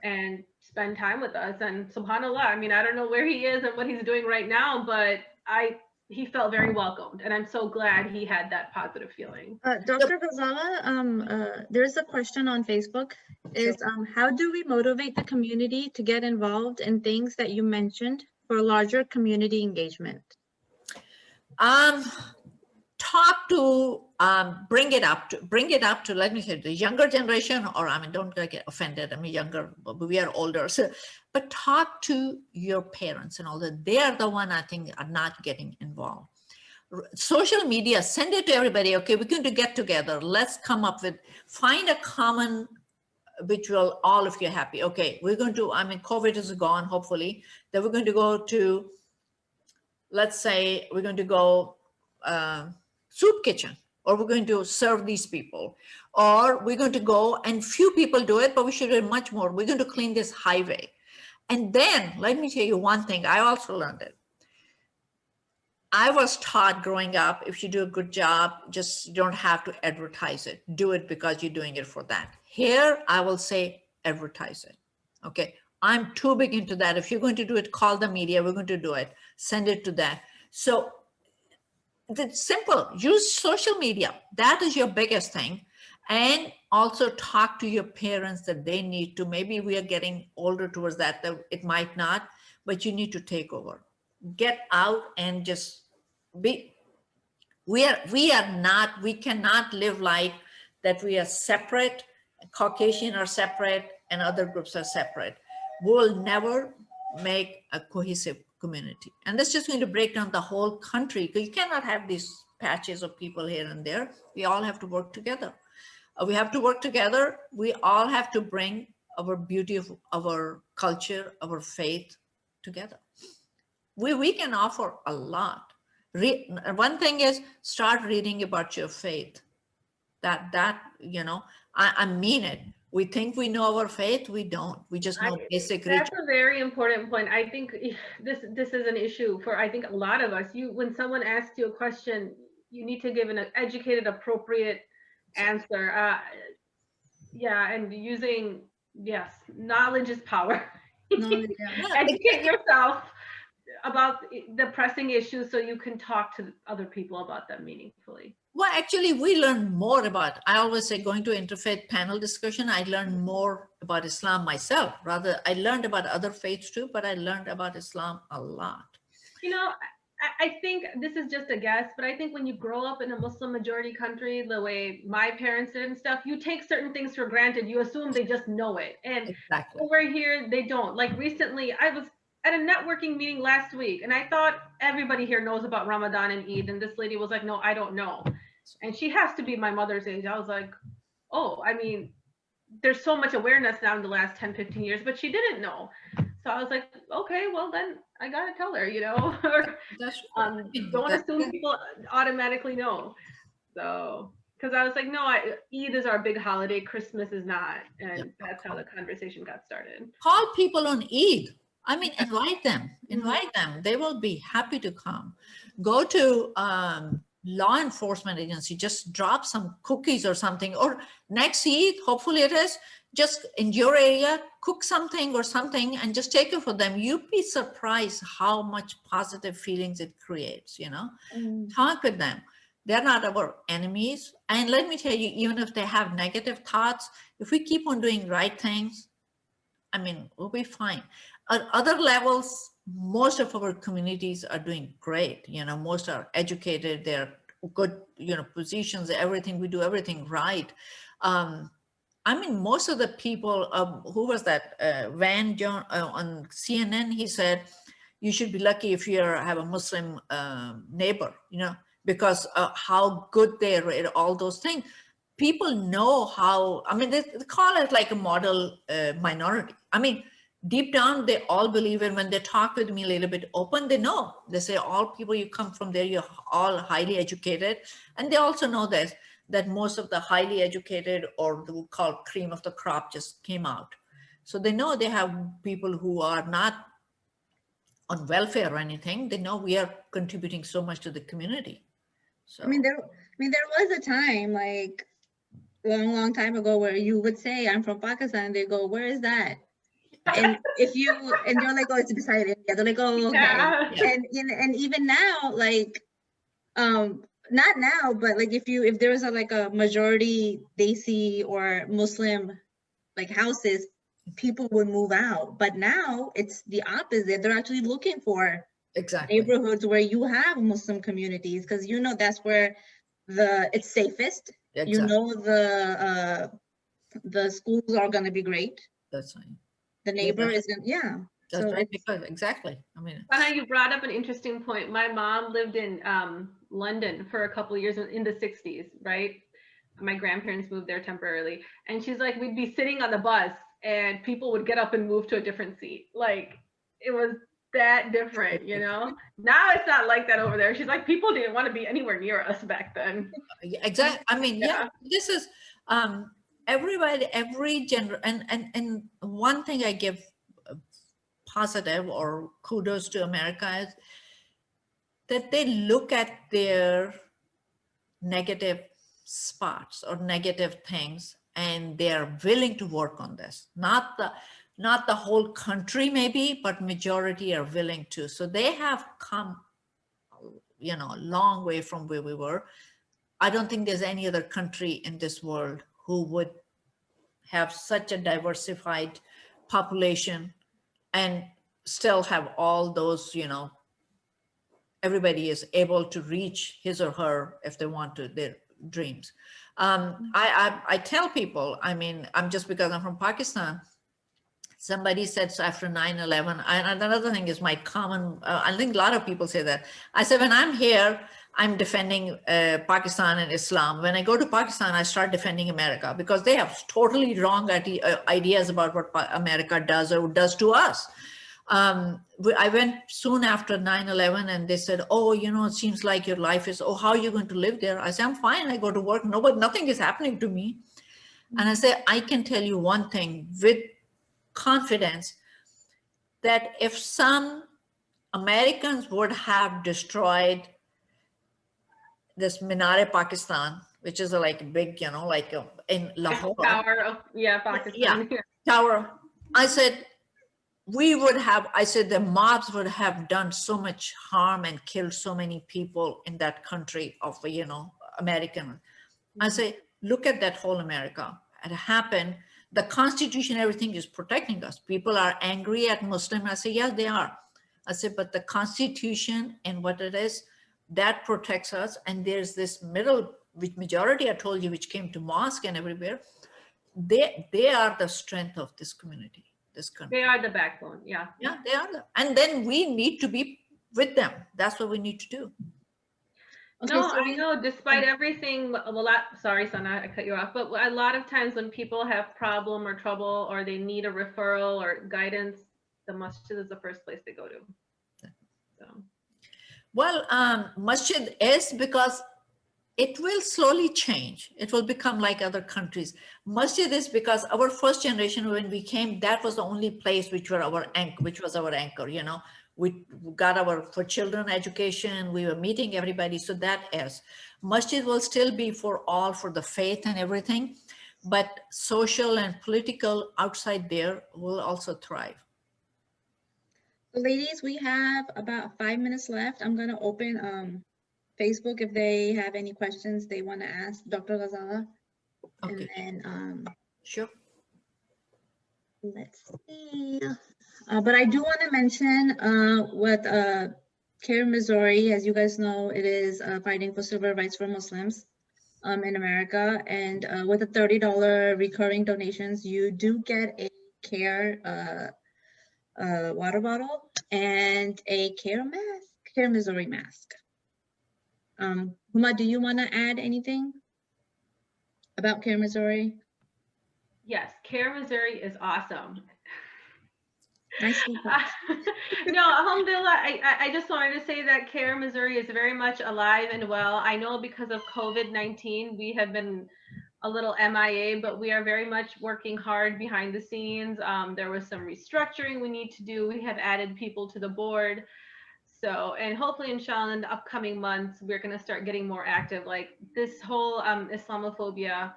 and spend time with us. And subhanAllah, I mean, I don't know where he is and what he's doing right now, but he felt very welcomed. And I'm so glad he had that positive feeling. Dr. Ghazala, there's a question on Facebook. Is how do we motivate the community to get involved in things that you mentioned for larger community engagement? Talk to, bring it up to, let me say, the younger generation, or I mean, don't get offended. I'm younger, but we are older. So, but talk to your parents and all that. They are the one I think are not getting involved. Social media, send it to everybody. Okay, we're going to get together. Let's come up with, find a common, which will all of you happy. Okay, we're going to, I mean, COVID is gone, hopefully. Then we're going to go to, let's say we're going to go soup kitchen, or we're going to serve these people, or we're going to go, and few people do it, but we should do much more. We're going to clean this highway. And then let me tell you one thing, I also learned it. I was taught growing up, if you do a good job, just you don't have to advertise it. Do it because you're doing it for that. Here, I will say advertise it. Okay, I'm too big into that. If you're going to do it, call the media, we're going to do it. Send it to that. So it's simple, use social media. That is your biggest thing. And also talk to your parents that they need to, maybe we are getting older towards that, it might not, but you need to take over. Get out and just be, we cannot live like that we are separate, Caucasian are separate and other groups are separate. We will never make a cohesive community. And that's just going to break down the whole country, because you cannot have these patches of people here and there. We all have to work together. We have to work together. We all have to bring our beauty of our culture, our faith together. We can offer a lot. One thing is start reading about your faith. That you know, I mean it. We think we know our faith. We don't. We just know basic. That's a very important point. I think this is an issue for, I think, a lot of us. When someone asks you a question, you need to give an educated, appropriate answer. Yeah, and using, yes, knowledge is power. Knowledge, yeah. Educate yourself about the pressing issues so you can talk to other people about them meaningfully. Well, actually, we learn more about, I always say going to interfaith panel discussion, I learned more about Islam myself. Rather, I learned about other faiths too, but I learned about Islam a lot. You know, I think this is just a guess, but I think when you grow up in a Muslim majority country, the way my parents did and stuff, you take certain things for granted. You assume they just know it. And exactly. Over here, they don't. Like recently, I was at a networking meeting last week, and I thought everybody here knows about Ramadan and Eid. And this lady was like, no, I don't know. And she has to be my mother's age. I was like, oh, I mean, there's so much awareness now in the last 10, 15 years, but she didn't know. So I was like, okay, well then I gotta tell her, you know, don't assume people automatically know. So, because I was like, no, Eid is our big holiday, Christmas is not. And that's how the conversation got started. Call people on Eid. I mean, invite them, They will be happy to come. Go to law enforcement agency, just drop some cookies or something, or next Eid, hopefully it is, just in your area, cook something or something and just take it for them. You'd be surprised how much positive feelings it creates, you know. Talk with them. They're not our enemies. And let me tell you, even if they have negative thoughts, if we keep on doing right things, I mean, we'll be fine. At other levels, most of our communities are doing great. You know, most are educated, they're good, you know, positions, everything, we do everything right. I mean, most of the people, who was that, Van John on CNN, he said, you should be lucky if you have a Muslim neighbor, you know, because how good they are at all those things. People know how, I mean, they call it like a model minority. I mean, deep down, they all believe it. When they talk with me a little bit open, they know. They say, all people you come from there, you're all highly educated. And they also know that most of the highly educated, or the called cream of the crop, just came out. So they know they have people who are not on welfare or anything. They know we are contributing so much to the community. So I mean, there was a time, like long time ago, where you would say, I'm from Pakistan, they go, where is that? And if you, and you're like, oh, it's beside India. They're like, oh, okay. Yeah. And even now, like, not now, but like if there was like a majority Desi or Muslim like houses, people would move out. But now it's the opposite. They're actually looking for Exactly. neighborhoods where you have Muslim communities, because you know that's where it's safest. You Exactly. know the schools are going to be great. That's right. The neighbor isn't, yeah. That's So right. it's, Because exactly. I mean, Sana, you brought up an interesting point. My mom lived in London for a couple of years in the 60s, right? My grandparents moved there temporarily. And she's like, we'd be sitting on the bus and people would get up and move to a different seat. Like, it was that different, you know? Now it's not like that over there. She's like, people didn't want to be anywhere near us back then. exactly. I mean, Yeah. this is everybody, every gender, and one thing I give positive or kudos to America is that they look at their negative spots or negative things and they are willing to work on this. Not the whole country maybe, but majority are willing to. So they have come, you know, a long way from where we were. I don't think there's any other country in this world who would have such a diversified population and still have all those, you know, everybody is able to reach his or her, if they want to, their dreams. I tell people, I mean, I'm just because I'm from Pakistan, somebody said so after 9/11, and another thing is my common, I think a lot of people say that. I said, when I'm here, I'm defending Pakistan and Islam. When I go to Pakistan, I start defending America because they have totally wrong ideas about what America does or does to us. I went soon after 9/11 and they said, oh, you know, it seems like your life is, oh, how are you going to live there? I said, I'm fine. I go to work. Nothing is happening to me. And I say, I can tell you one thing with confidence, that if some Americans would have destroyed this Minar-e-Pakistan, which is like a big, you know, like in Lahore. Tower of, Pakistan. Yeah, tower. I said, we would have, I said, the mobs would have done so much harm and killed so many people in that country of, you know, American. I say, look at that whole America. It happened. The Constitution, everything is protecting us. People are angry at Muslim. I say, yes, they are. I said, but the Constitution and what it is, that protects us. And there's this middle, which majority I told you, which came to mosque and everywhere. They are the strength of this community, this country. They are the backbone. Yeah. Yeah, they are. And then we need to be with them. That's what we need to do. okay, No, so I know, despite everything, sorry, Sana, I cut you off, but a lot of times when people have problem or trouble or they need a referral or guidance, the masjid is the first place they go to. So. Well, masjid is because it will slowly change. It will become like other countries. Masjid is because our first generation, when we came, that was the only place which was our anchor, you know. We got for children education, we were meeting everybody. So that is, masjid will still be for all, for the faith and everything, but social and political outside there will also thrive. So ladies, we have about 5 minutes left. I'm going to open Facebook if they have any questions they want to ask Dr. Ghazala. Okay. And then Sure. let's see. But I do want to mention with CARE Missouri, as you guys know, it is fighting for civil rights for Muslims in America. And with the $30 recurring donations, you do get a CARE water bottle and a CARE mask, CARE Missouri mask. Huma, do you want to add anything about CARE Missouri? Yes, CARE Missouri is awesome. Nice. No, alhamdulillah, I just wanted to say that CARE Missouri is very much alive and well. I know because of COVID-19, we have been a little MIA, but we are very much working hard behind the scenes. There was some restructuring we need to do. We have added people to the board. So, and hopefully, inshallah, in the upcoming months, we're going to start getting more active. Like this whole Islamophobia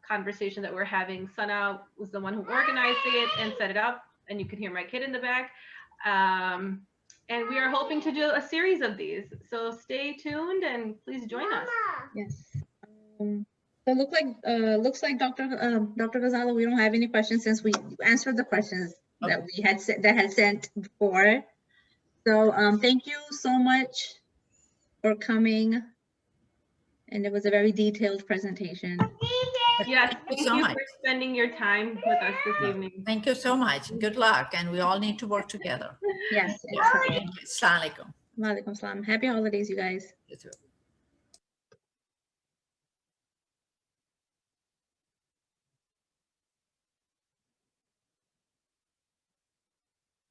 conversation that we're having, Sana was the one who organized it and set it up. And you can hear my kid in the back. And we are hoping to do a series of these. So stay tuned and please join us. Yes. So looks like Dr. Ghazala, we don't have any questions since we answered the questions that we had sent before. So thank you so much for coming. And it was a very detailed presentation. Yes, Thank you thank so you much. for spending your time with us this evening. Thank you so much. Good luck. And we all need to work together. Yes. Yeah. Thank you. Assalamu alaikum. Walaikum salam. Happy holidays, you guys. You too.